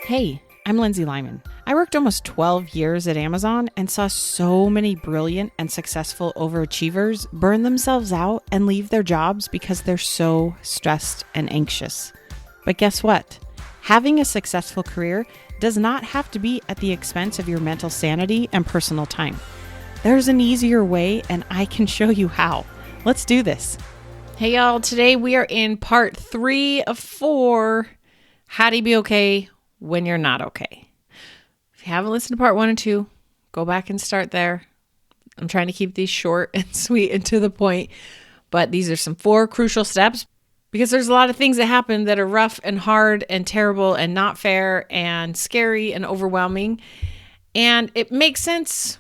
Hey, I'm Lindsay Lyman. I worked almost 12 years at Amazon and saw so many brilliant and successful overachievers burn themselves out and leave their jobs because they're so stressed and anxious. But guess what? Having a successful career does not have to be at the expense of your mental sanity and personal time. There's an easier way, and I can show you how. Let's do this. Hey y'all, today we are in part 3 of 4. How do you be okay when you're not okay? If you haven't listened to part 1 and 2, go back and start there. I'm trying to keep these short and sweet and to the point, but these are some 4 crucial steps because there's a lot of things that happen that are rough and hard and terrible and not fair and scary and overwhelming. And it makes sense.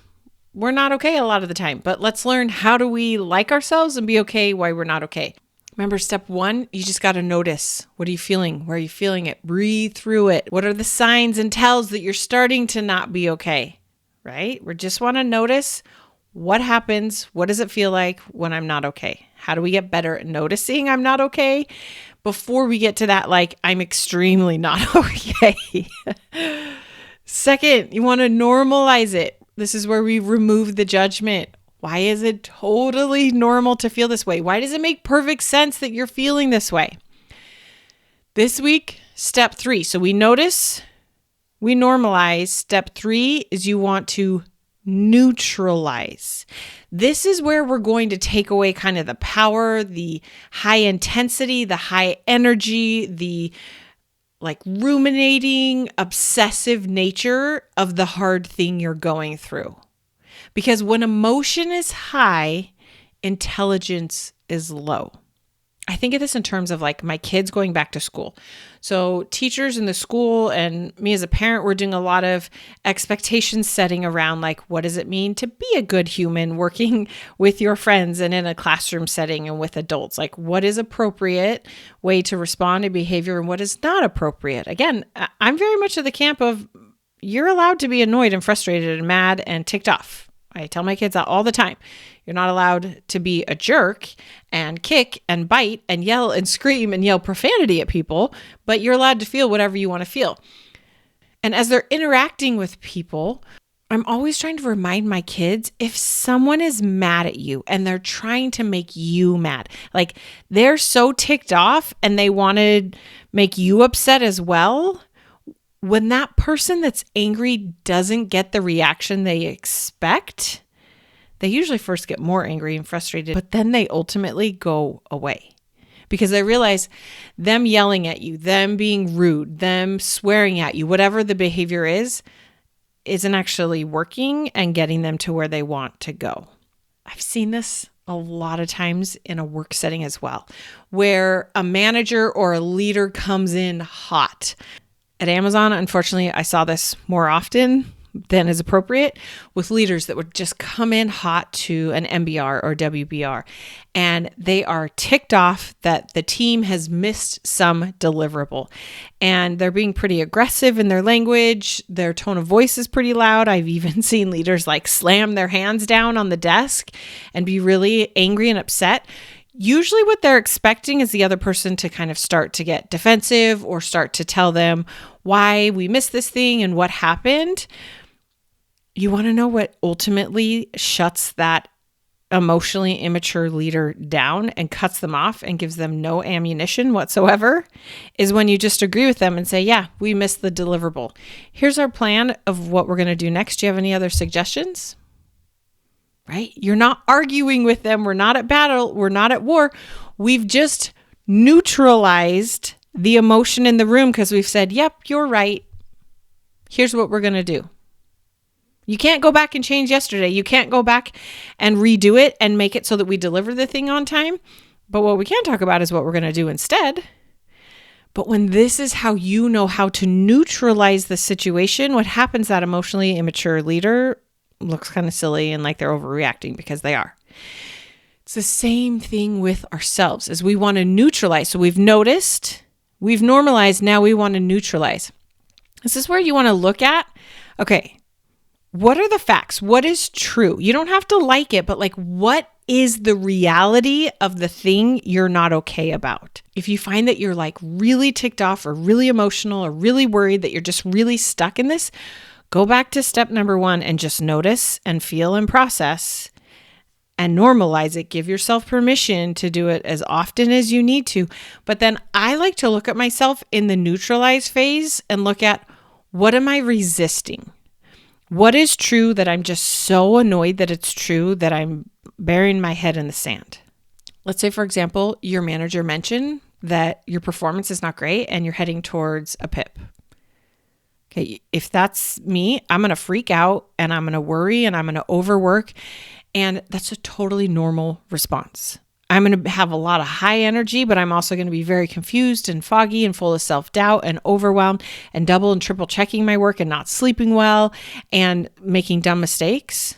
We're not okay a lot of the time, but let's learn how do we like ourselves and be okay while we're not okay. Remember, step 1, you just got to notice. What are you feeling? Where are you feeling it? Breathe through it. What are the signs and tells that you're starting to not be okay, right? We just want to notice what happens. What does it feel like when I'm not okay? How do we get better at noticing I'm not okay before we get to that, like, I'm extremely not okay? Second, you want to normalize it. This is where we remove the judgment. Why is it totally normal to feel this way? Why does it make perfect sense that you're feeling this way? This week, step 3. So we notice, we normalize. Step 3 is you want to neutralize. This is where we're going to take away kind of the power, the high intensity, the high energy, the like ruminating, obsessive nature of the hard thing you're going through. Because when emotion is high, intelligence is low. I think of this in terms of like my kids going back to school. So teachers in the school and me as a parent, we're doing a lot of expectation setting around like, what does it mean to be a good human working with your friends and in a classroom setting and with adults? Like, what is appropriate way to respond to behavior and what is not appropriate? Again, I'm very much of the camp of you're allowed to be annoyed and frustrated and mad and ticked off. I tell my kids that all the time. You're not allowed to be a jerk and kick and bite and yell and scream and yell profanity at people, but you're allowed to feel whatever you want to feel. And as they're interacting with people, I'm always trying to remind my kids, if someone is mad at you and they're trying to make you mad, like they're so ticked off and they want to make you upset as well, when that person that's angry doesn't get the reaction they expect, they usually first get more angry and frustrated, but then they ultimately go away because they realize them yelling at you, them being rude, them swearing at you, whatever the behavior is, isn't actually working and getting them to where they want to go. I've seen this a lot of times in a work setting as well, where a manager or a leader comes in hot. At Amazon, unfortunately, I saw this more often than is appropriate with leaders that would just come in hot to an MBR or WBR, and they are ticked off that the team has missed some deliverable, and they're being pretty aggressive in their language. Their tone of voice is pretty loud. I've even seen leaders like slam their hands down on the desk and be really angry and upset. Usually what they're expecting is the other person to kind of start to get defensive or start to tell them why we missed this thing and what happened. You want to know what ultimately shuts that emotionally immature leader down and cuts them off and gives them no ammunition whatsoever is when you just agree with them and say, yeah, we missed the deliverable. Here's our plan of what we're going to do next. Do you have any other suggestions? Right? You're not arguing with them. We're not at battle. We're not at war. We've just neutralized the emotion in the room because we've said, yep, you're right. Here's what we're going to do. You can't go back and change yesterday. You can't go back and redo it and make it so that we deliver the thing on time. But what we can talk about is what we're going to do instead. But when this is how you know how to neutralize the situation, what happens, that emotionally immature leader looks kind of silly and like they're overreacting because they are. It's the same thing with ourselves as we want to neutralize. So we've noticed, we've normalized, now we want to neutralize. This is where you want to look at, okay, what are the facts? What is true? You don't have to like it, but like what is the reality of the thing you're not okay about? If you find that you're like really ticked off or really emotional or really worried that you're just really stuck in this, go back to step number 1 and just notice and feel and process and normalize it. Give yourself permission to do it as often as you need to. But then I like to look at myself in the neutralize phase and look at, what am I resisting? What is true that I'm just so annoyed that it's true that I'm burying my head in the sand? Let's say, for example, your manager mentioned that your performance is not great and you're heading towards a PIP. Okay, if that's me, I'm going to freak out and I'm going to worry and I'm going to overwork. And that's a totally normal response. I'm going to have a lot of high energy, but I'm also going to be very confused and foggy and full of self-doubt and overwhelmed and double and triple checking my work and not sleeping well and making dumb mistakes.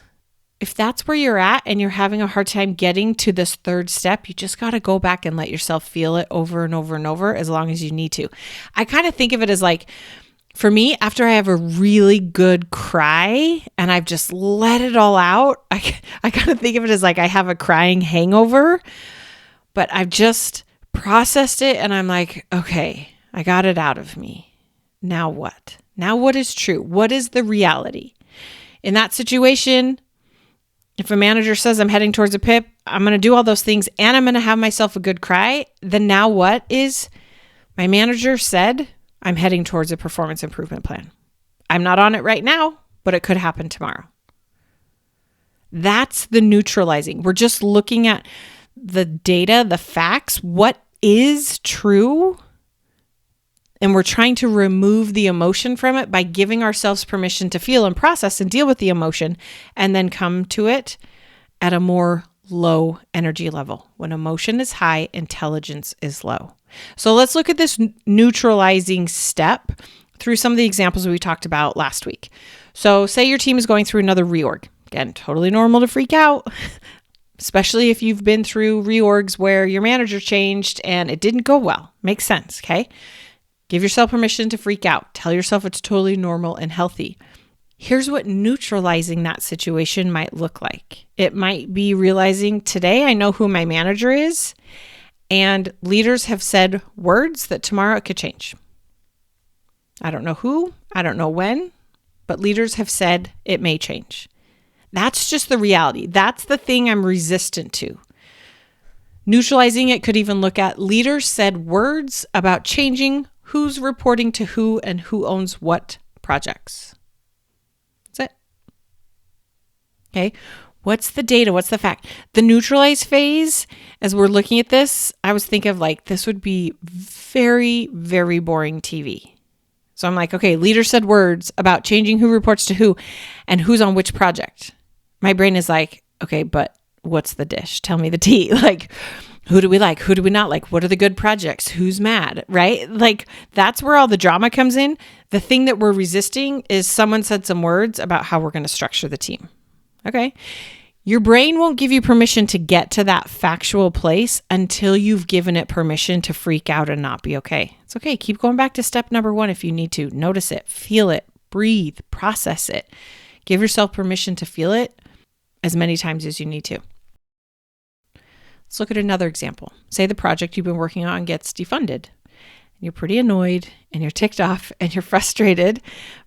If that's where you're at and you're having a hard time getting to this third step, you just got to go back and let yourself feel it over and over and over as long as you need to. I kind of think of it as like, for me, after I have a really good cry and I've just let it all out, I kind of think of it as like I have a crying hangover, but I've just processed it and I'm like, okay, I got it out of me. Now what? Now what is true? What is the reality? In that situation, if a manager says I'm heading towards a PIP, I'm going to do all those things and I'm going to have myself a good cry, then now what is, my manager said I'm heading towards a performance improvement plan. I'm not on it right now, but it could happen tomorrow. That's the neutralizing. We're just looking at the data, the facts, what is true, and we're trying to remove the emotion from it by giving ourselves permission to feel and process and deal with the emotion and then come to it at a more low energy level. When emotion is high, intelligence is low. So let's look at this neutralizing step through some of the examples we talked about last week. So say your team is going through another reorg. Again, totally normal to freak out, especially if you've been through reorgs where your manager changed and it didn't go well. Makes sense, okay? Give yourself permission to freak out. Tell yourself it's totally normal and healthy. Here's what neutralizing that situation might look like. It might be realizing, today I know who my manager is, and leaders have said words that tomorrow it could change. I don't know who, I don't know when, but leaders have said it may change. That's just the reality. That's the thing I'm resistant to. Neutralizing it could even look at, leaders said words about changing who's reporting to who and who owns what projects. That's it. Okay. What's the data? What's the fact? The neutralize phase, as we're looking at this, I was thinking of like, this would be very, very boring TV. So I'm like, okay, leader said words about changing who reports to who and who's on which project. My brain is like, okay, but what's the dish? Tell me the tea. Like, who do we like? Who do we not like? What are the good projects? Who's mad, right? Like, that's where all the drama comes in. The thing that we're resisting is someone said some words about how we're going to structure the team. Okay. Your brain won't give you permission to get to that factual place until you've given it permission to freak out and not be okay. It's okay. Keep going back to step number 1 if you need to. Notice it, feel it, breathe, process it. Give yourself permission to feel it as many times as you need to. Let's look at another example. Say the project you've been working on gets defunded. You're pretty annoyed and you're ticked off and you're frustrated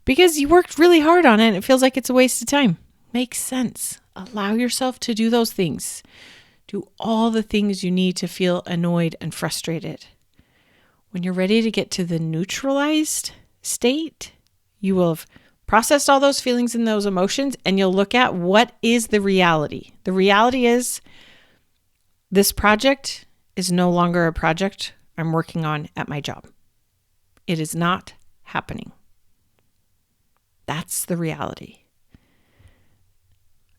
because you worked really hard on it and it feels like it's a waste of time. Makes sense. Allow yourself to do those things. Do all the things you need to feel annoyed and frustrated. When you're ready to get to the neutralized state, you will have processed all those feelings and those emotions, and you'll look at what is the reality. The reality is this project is no longer a project I'm working on at my job. It is not happening. That's the reality.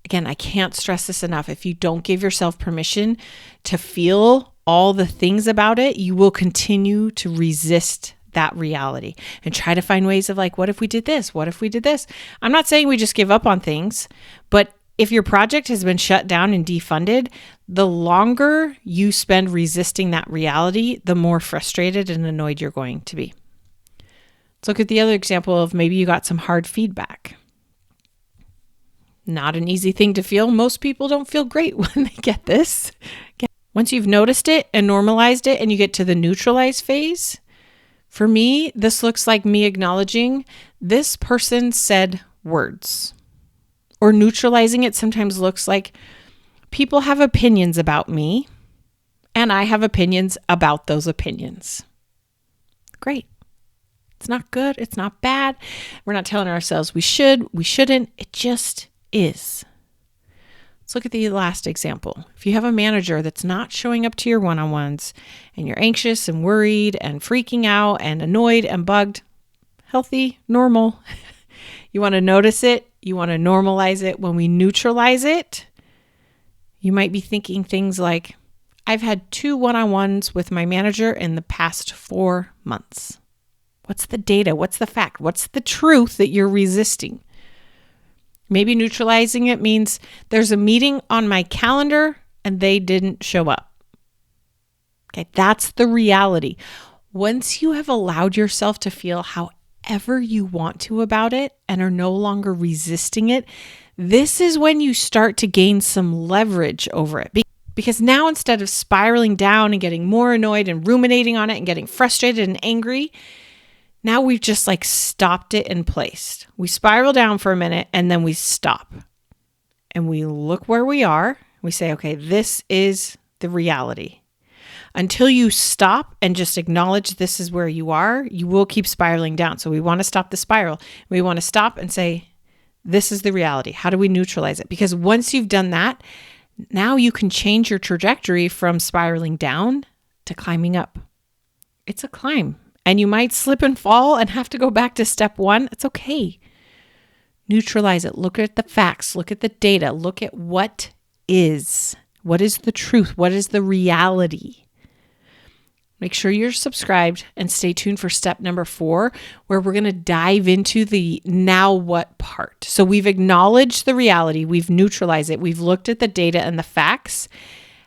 Again, I can't stress this enough. If you don't give yourself permission to feel all the things about it, you will continue to resist that reality and try to find ways of like, what if we did this? What if we did this? I'm not saying we just give up on things, but if your project has been shut down and defunded, the longer you spend resisting that reality, the more frustrated and annoyed you're going to be. Let's look at the other example of maybe you got some hard feedback. Not an easy thing to feel. Most people don't feel great when they get this. Once you've noticed it and normalized it and you get to the neutralize phase, for me, this looks like me acknowledging this person said words. Or neutralizing it sometimes looks like people have opinions about me and I have opinions about those opinions. Great. It's not good. It's not bad. We're not telling ourselves we should, we shouldn't. It just is. Let's look at the last example. If you have a manager that's not showing up to your one-on-ones and you're anxious and worried and freaking out and annoyed and bugged, healthy, normal, you want to notice it. You want to normalize it. When we neutralize it, you might be thinking things like, I've had 2 one-on-ones with my manager in the past 4 months. What's the data? What's the fact? What's the truth that you're resisting? Maybe neutralizing it means there's a meeting on my calendar and they didn't show up. Okay, that's the reality. Once you have allowed yourself to feel however you want to about it and are no longer resisting it, this is when you start to gain some leverage over it. Because now instead of spiraling down and getting more annoyed and ruminating on it and getting frustrated and angry, now we've just stopped it in place. We spiral down for a minute and then we stop. And we look where we are. We say, okay, this is the reality. Until you stop and just acknowledge this is where you are, you will keep spiraling down. So we want to stop the spiral. We want to stop and say, this is the reality. How do we neutralize it? Because once you've done that, now you can change your trajectory from spiraling down to climbing up. It's a climb. And you might slip and fall and have to go back to step 1. It's okay. Neutralize it. Look at the facts. Look at the data. Look at what is. What is the truth? What is the reality? Make sure you're subscribed and stay tuned for step number 4, where we're going to dive into the now what part. So we've acknowledged the reality. We've neutralized it. We've looked at the data and the facts.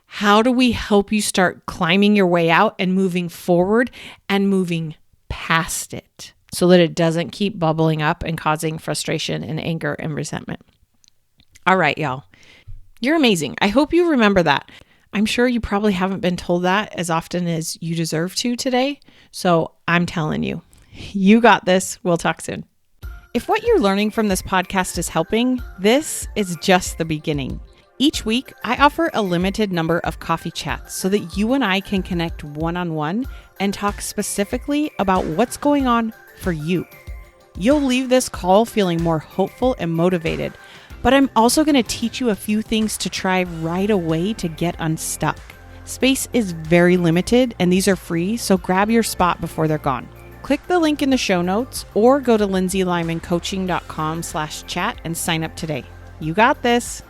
How do we help you start climbing your way out and moving forward and moving past it so that it doesn't keep bubbling up and causing frustration and anger and resentment? All right, y'all. You're amazing. I hope you remember that. I'm sure you probably haven't been told that as often as you deserve to today. So I'm telling you, you got this. We'll talk soon. If what you're learning from this podcast is helping, this is just the beginning. Each week, I offer a limited number of coffee chats so that you and I can connect one-on-one and talk specifically about what's going on for you. You'll leave this call feeling more hopeful and motivated, but I'm also going to teach you a few things to try right away to get unstuck. Space is very limited and these are free, so grab your spot before they're gone. Click the link in the show notes or go to lindsaylymancoaching.com/chat and sign up today. You got this.